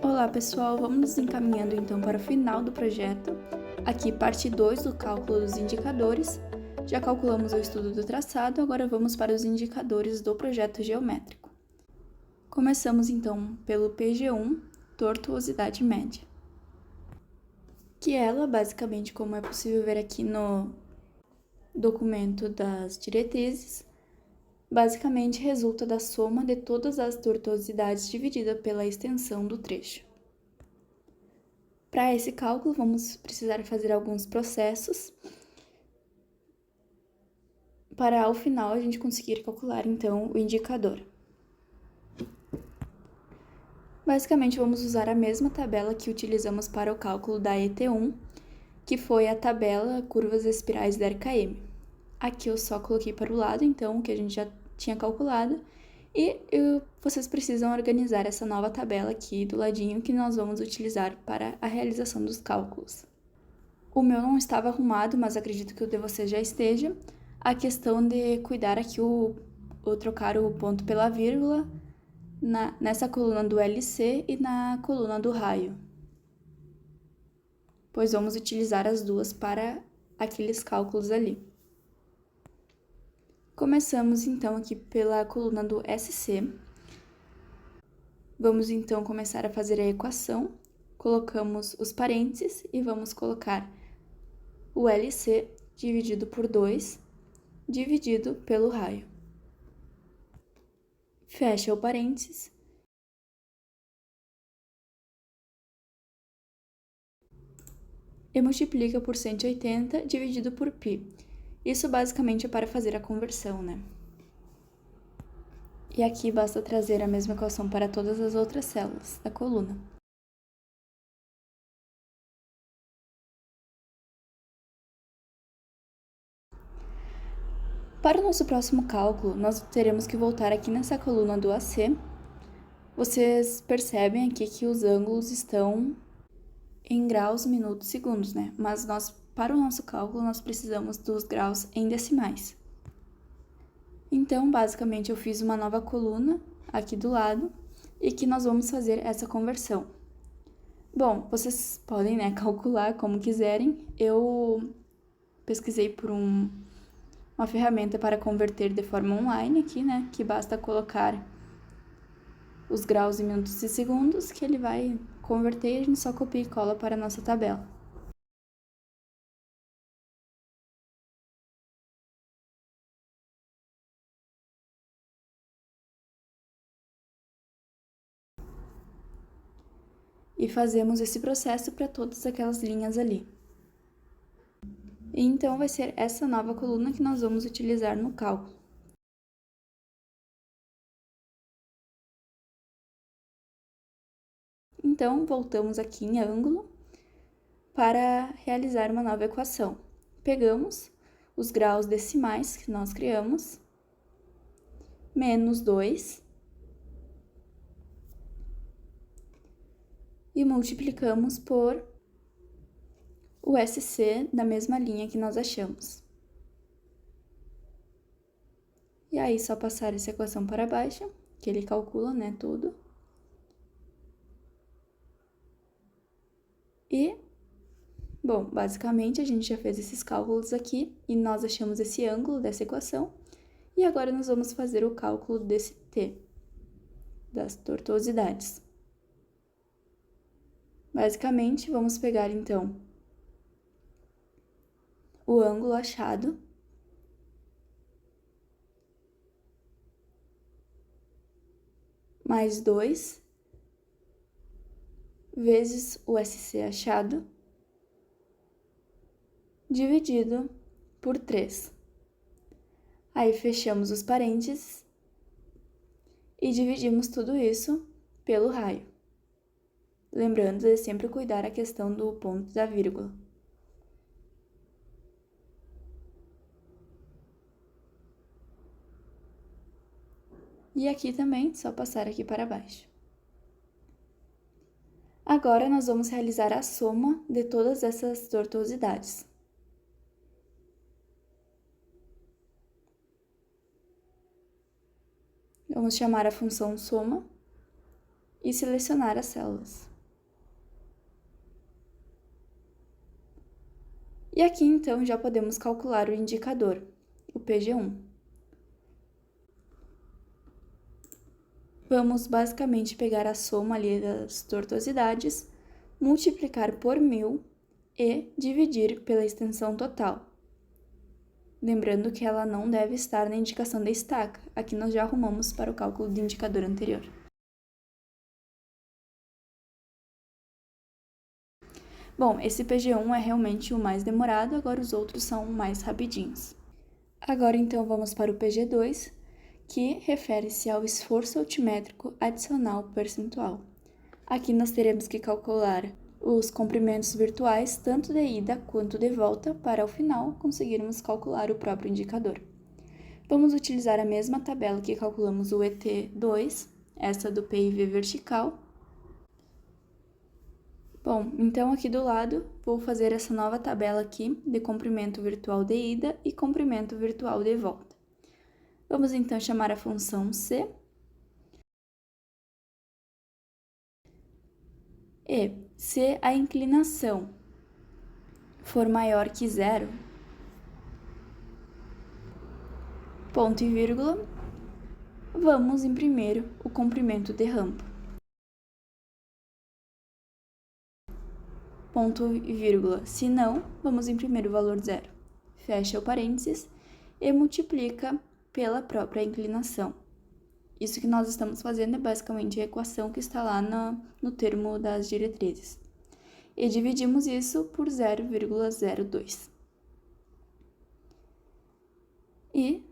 Olá pessoal, vamos nos encaminhando então para o final do projeto. Aqui parte 2 do cálculo dos indicadores. Já calculamos o estudo do traçado, agora vamos para os indicadores do projeto geométrico. Começamos então pelo PG1, tortuosidade média. Que ela, basicamente, como é possível ver aqui no documento das diretrizes, basicamente resulta da soma de todas as tortuosidades dividida pela extensão do trecho. Para esse cálculo, vamos precisar fazer alguns processos para ao final a gente conseguir calcular então o indicador. Basicamente, vamos usar a mesma tabela que utilizamos para o cálculo da ET1, que foi a tabela curvas espirais da RKM. Aqui eu só coloquei para o lado, então, o que a gente já tinha calculado, e vocês precisam organizar essa nova tabela aqui do ladinho que nós vamos utilizar para a realização dos cálculos. O meu não estava arrumado, mas acredito que o de vocês já esteja. A questão de cuidar aqui trocar o ponto pela vírgula nessa coluna do LC e na coluna do raio, pois vamos utilizar as duas para aqueles cálculos ali. Começamos então aqui pela coluna do SC. Vamos então começar a fazer a equação. Colocamos os parênteses e vamos colocar o LC dividido por 2, dividido pelo raio. Fecha o parênteses. E multiplica por 180 dividido por π. Isso basicamente é para fazer a conversão, né? E aqui basta trazer a mesma equação para todas as outras células da coluna. Para o nosso próximo cálculo, nós teremos que voltar aqui nessa coluna do AC. Vocês percebem aqui que os ângulos estão em graus, minutos, segundos, né? Mas para o nosso cálculo, nós precisamos dos graus em decimais. Então, basicamente, eu fiz uma nova coluna aqui do lado e que nós vamos fazer essa conversão. Bom, vocês podem, né, calcular como quiserem. Eu pesquisei por uma ferramenta para converter de forma online aqui, né, que basta colocar os graus em minutos e segundos, que ele vai converter e a gente só copia e cola para a nossa tabela. E fazemos esse processo para todas aquelas linhas ali. E então vai ser essa nova coluna que nós vamos utilizar no cálculo. Então, voltamos aqui em ângulo para realizar uma nova equação. Pegamos os graus decimais que nós criamos, menos 2, e multiplicamos por o SC da mesma linha que nós achamos. E aí, só passar essa equação para baixo, que ele calcula, né, tudo. E, bom, basicamente a gente já fez esses cálculos aqui e nós achamos esse ângulo dessa equação. E agora nós vamos fazer o cálculo desse T, das tortuosidades. Basicamente, vamos pegar então o ângulo achado mais 2 vezes o SC achado dividido por 3. Aí fechamos os parênteses e dividimos tudo isso pelo raio. Lembrando de sempre cuidar a questão do ponto da vírgula. E aqui também, só passar aqui para baixo. Agora, nós vamos realizar a soma de todas essas tortuosidades. Vamos chamar a função soma e selecionar as células. E aqui, então, já podemos calcular o indicador, o PG1. Vamos basicamente pegar a soma ali das tortuosidades, multiplicar por 1000 e dividir pela extensão total. Lembrando que ela não deve estar na indicação da estaca. Aqui nós já arrumamos para o cálculo do indicador anterior. Bom, esse PG1 é realmente o mais demorado, agora os outros são mais rapidinhos. Agora então vamos para o PG2, que refere-se ao esforço altimétrico adicional percentual. Aqui nós teremos que calcular os comprimentos virtuais, tanto de ida quanto de volta, para ao final conseguirmos calcular o próprio indicador. Vamos utilizar a mesma tabela que calculamos o ET2, essa do PIV vertical. Bom, então aqui do lado vou fazer essa nova tabela aqui de comprimento virtual de ida e comprimento virtual de volta. Vamos então chamar a função C e se a inclinação for maior que zero, ponto e vírgula, vamos imprimir o comprimento de rampa. Ponto e vírgula, se não, vamos imprimir o valor zero. Fecha o parênteses e multiplica pela própria inclinação. Isso que nós estamos fazendo é basicamente a equação que está lá no termo das diretrizes. E dividimos isso por 0,02. E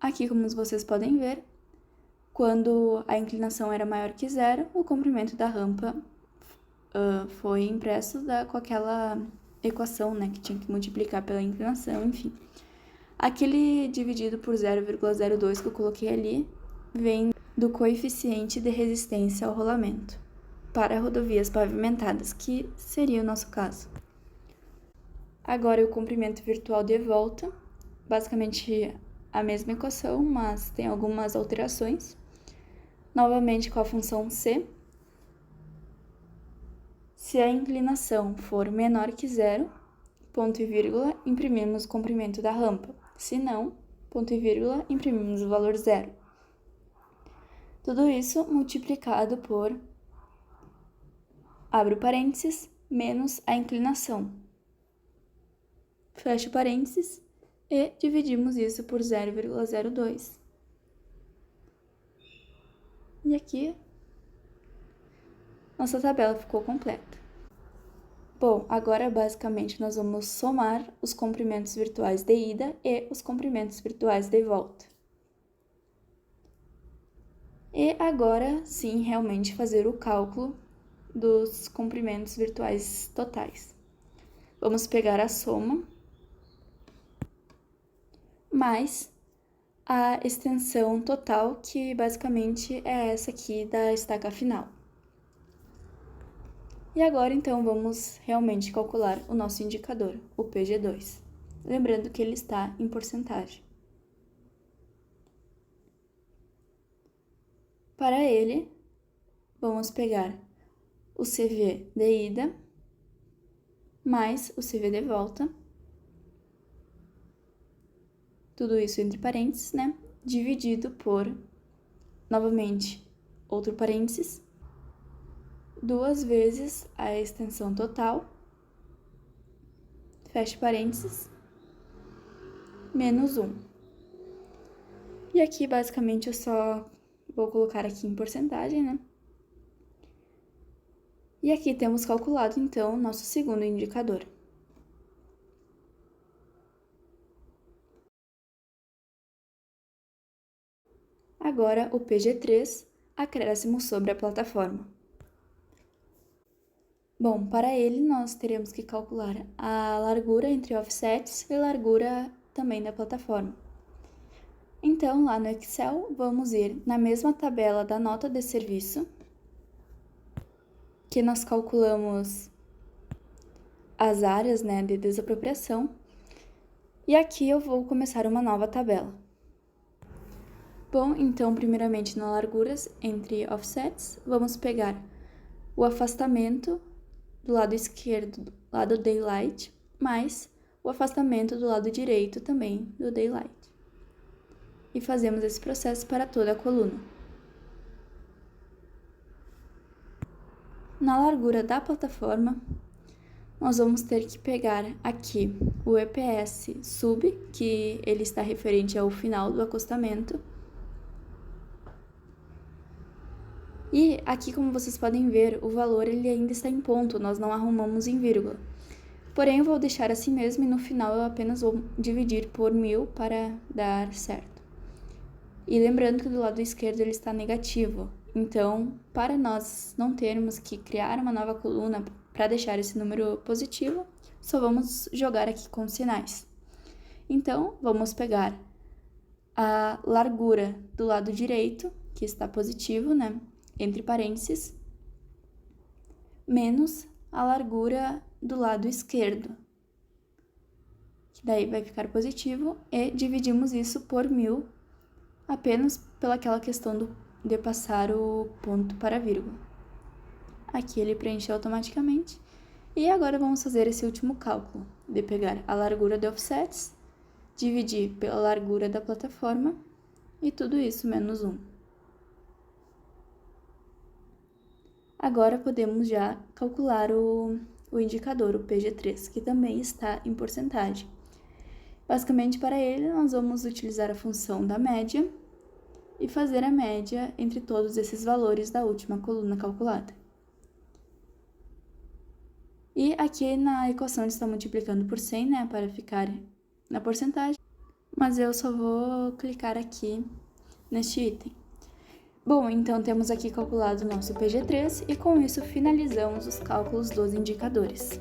aqui, como vocês podem ver, quando a inclinação era maior que zero, o comprimento da rampa foi impresso com aquela equação, né, que tinha que multiplicar pela inclinação, enfim. Aquele dividido por 0,02 que eu coloquei ali vem do coeficiente de resistência ao rolamento para rodovias pavimentadas, que seria o nosso caso. Agora, o comprimento virtual de volta, basicamente a mesma equação, mas tem algumas alterações. Novamente com a função C. Se a inclinação for menor que zero, ponto e vírgula, imprimimos o comprimento da rampa. Se não, ponto e vírgula, imprimimos o valor zero. Tudo isso multiplicado por, abre o parênteses, menos a inclinação. Fecha o parênteses e dividimos isso por 0,02. E aqui, nossa tabela ficou completa. Bom, agora basicamente nós vamos somar os comprimentos virtuais de ida e os comprimentos virtuais de volta. E agora sim, realmente fazer o cálculo dos comprimentos virtuais totais. Vamos pegar a soma mais a extensão total, que basicamente é essa aqui da estaca final. E agora, então, vamos realmente calcular o nosso indicador, o PG2. Lembrando que ele está em porcentagem. Para ele, vamos pegar o CV de ida mais o CV de volta. Tudo isso entre parênteses, né? Dividido por, novamente, outro parênteses, 2 vezes a extensão total, fecha parênteses, menos 1. E aqui, basicamente, eu só vou colocar aqui em porcentagem, né? E aqui temos calculado, então, nosso segundo indicador. Agora, o PG3, acréscimo sobre a plataforma. Bom, para ele, nós teremos que calcular a largura entre offsets e largura também da plataforma. Então, lá no Excel, vamos ir na mesma tabela da nota de serviço, que nós calculamos as áreas, né, de desapropriação, e aqui eu vou começar uma nova tabela. Bom, então, primeiramente nas larguras entre offsets, vamos pegar o afastamento do lado esquerdo, do lado daylight, mais o afastamento do lado direito também do daylight. E fazemos esse processo para toda a coluna. Na largura da plataforma, nós vamos ter que pegar aqui o EPS sub, que ele está referente ao final do acostamento. E aqui, como vocês podem ver, o valor ele ainda está em ponto, nós não arrumamos em vírgula. Porém, eu vou deixar assim mesmo e no final eu apenas vou dividir por 1000 para dar certo. E lembrando que do lado esquerdo ele está negativo, então, para nós não termos que criar uma nova coluna para deixar esse número positivo, só vamos jogar aqui com sinais. Então, vamos pegar a largura do lado direito, que está positivo, né, entre parênteses, menos a largura do lado esquerdo, que daí vai ficar positivo, e dividimos isso por 1000, apenas pelaquela questão de passar o ponto para a vírgula. Aqui ele preencheu automaticamente. E agora vamos fazer esse último cálculo, de pegar a largura de offsets, dividir pela largura da plataforma, e tudo isso menos 1. Agora podemos já calcular o indicador, o PG3, que também está em porcentagem. Basicamente, para ele, nós vamos utilizar a função da média e fazer a média entre todos esses valores da última coluna calculada. E aqui na equação ele está multiplicando por 100, né, para ficar na porcentagem, mas eu só vou clicar aqui neste item. Bom, então temos aqui calculado o nosso PG3 e com isso finalizamos os cálculos dos indicadores.